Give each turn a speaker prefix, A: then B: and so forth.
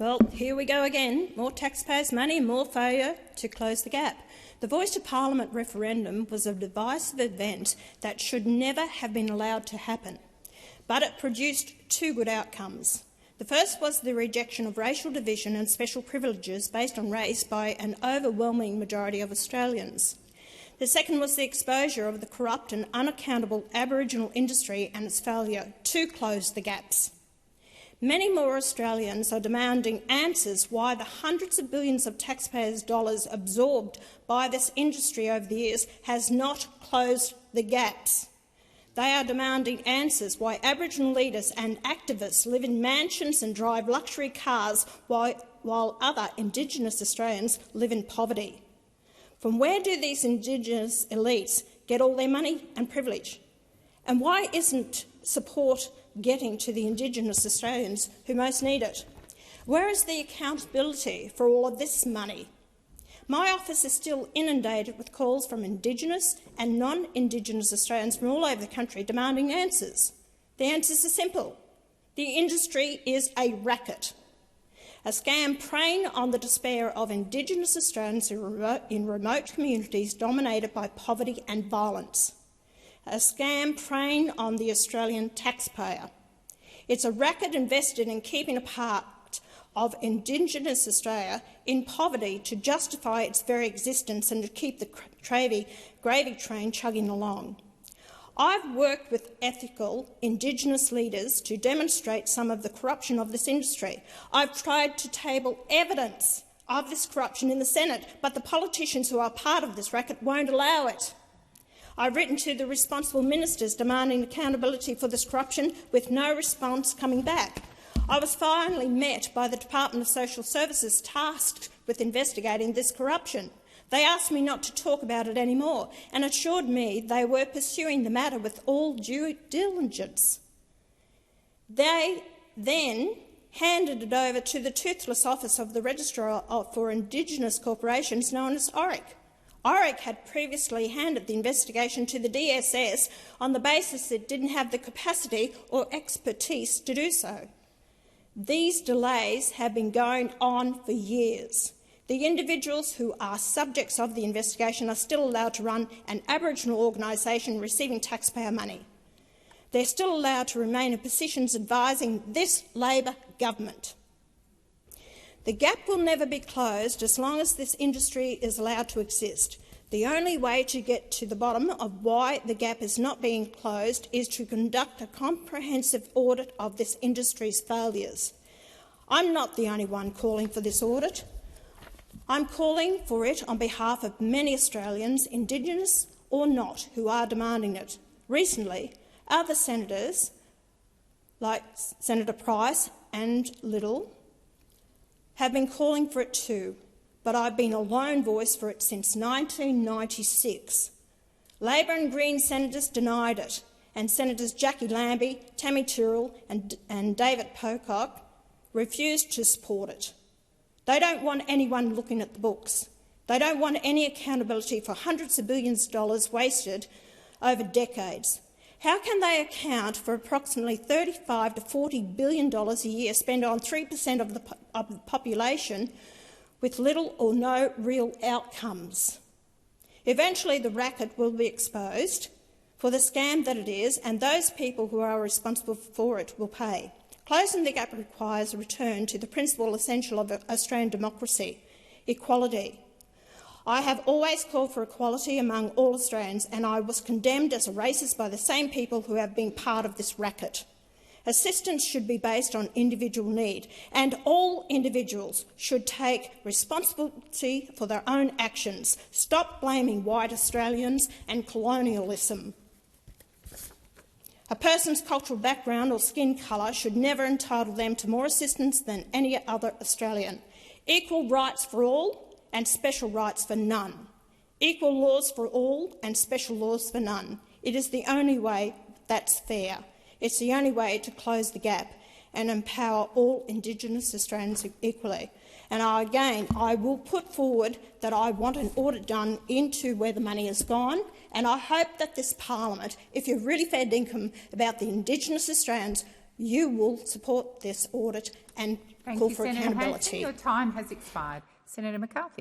A: Well, here we go again. More taxpayers' money, more failure to close the gap. The Voice to Parliament referendum was a divisive event that should never have been allowed to happen, but it produced two good outcomes. The first was the rejection of racial division and special privileges based on race by an overwhelming majority of Australians. The second was the exposure of the corrupt and unaccountable Aboriginal industry and its failure to close the gaps. Many more Australians are demanding answers why the hundreds of billions of taxpayers' dollars absorbed by this industry over the years has not closed the gaps. They are demanding answers why Aboriginal leaders and activists live in mansions and drive luxury cars while other Indigenous Australians live in poverty. From where do these Indigenous elites get all their money and privilege? And why isn't support getting to the Indigenous Australians who most need it? Where is the accountability for all of this money? My office is still inundated with calls from Indigenous and non-Indigenous Australians from all over the country demanding answers. The answers are simple. The industry is a racket, a scam preying on the despair of Indigenous Australians in remote communities dominated by poverty and violence. A scam preying on the Australian taxpayer. It's a racket invested in keeping a part of Indigenous Australia in poverty to justify its very existence and to keep the gravy train chugging along. I've worked with ethical Indigenous leaders to demonstrate some of the corruption of this industry. I've tried to table evidence of this corruption in the Senate, but the politicians who are part of this racket won't allow it. I've written to the responsible ministers demanding accountability for this corruption, with no response coming back. I was finally met by the Department of Social Services tasked with investigating this corruption. They asked me not to talk about it anymore and assured me they were pursuing the matter with all due diligence. They then handed it over to the toothless office of the Registrar for Indigenous Corporations, known as ORIC. ORIC had previously handed the investigation to the DSS on the basis it didn't have the capacity or expertise to do so. These delays have been going on for years. The individuals who are subjects of the investigation are still allowed to run an Aboriginal organisation receiving taxpayer money. They're still allowed to remain in positions advising this Labor government. The gap will never be closed as long as this industry is allowed to exist. The only way to get to the bottom of why the gap is not being closed is to conduct a comprehensive audit of this industry's failures. I'm not the only one calling for this audit. I'm calling for it on behalf of many Australians, Indigenous or not, who are demanding it. Recently, other senators, like Senator Price and Little, have been calling for it too, but I've been a lone voice for it since 1996. Labor and Green senators denied it, and Senators Jackie Lambie, Tammy Tyrrell and David Pocock refused to support it. They don't want anyone looking at the books. They don't want any accountability for hundreds of billions of dollars wasted over decades. How can they account for approximately $35 to $40 billion a year spent on 3% of the population with little or no real outcomes? Eventually the racket will be exposed for the scam that it is, and those people who are responsible for it will pay. Closing the gap requires a return to the principle essential of Australian democracy, equality. I have always called for equality among all Australians, and I was condemned as a racist by the same people who have been part of this racket. Assistance should be based on individual need, and all individuals should take responsibility for their own actions. Stop blaming white Australians and colonialism. A person's cultural background or skin colour should never entitle them to more assistance than any other Australian. Equal rights for all and special rights for none. Equal laws for all and special laws for none. It is the only way that's fair. It's the only way to close the gap and empower all Indigenous Australians equally. And I will put forward that I want an audit done into where the money has gone, and I hope that this parliament, if you're really fair dinkum about the Indigenous Australians, you will support this audit and call for
B: Senator
A: accountability.
B: Hanson. Your time has expired. Senator McCarthy.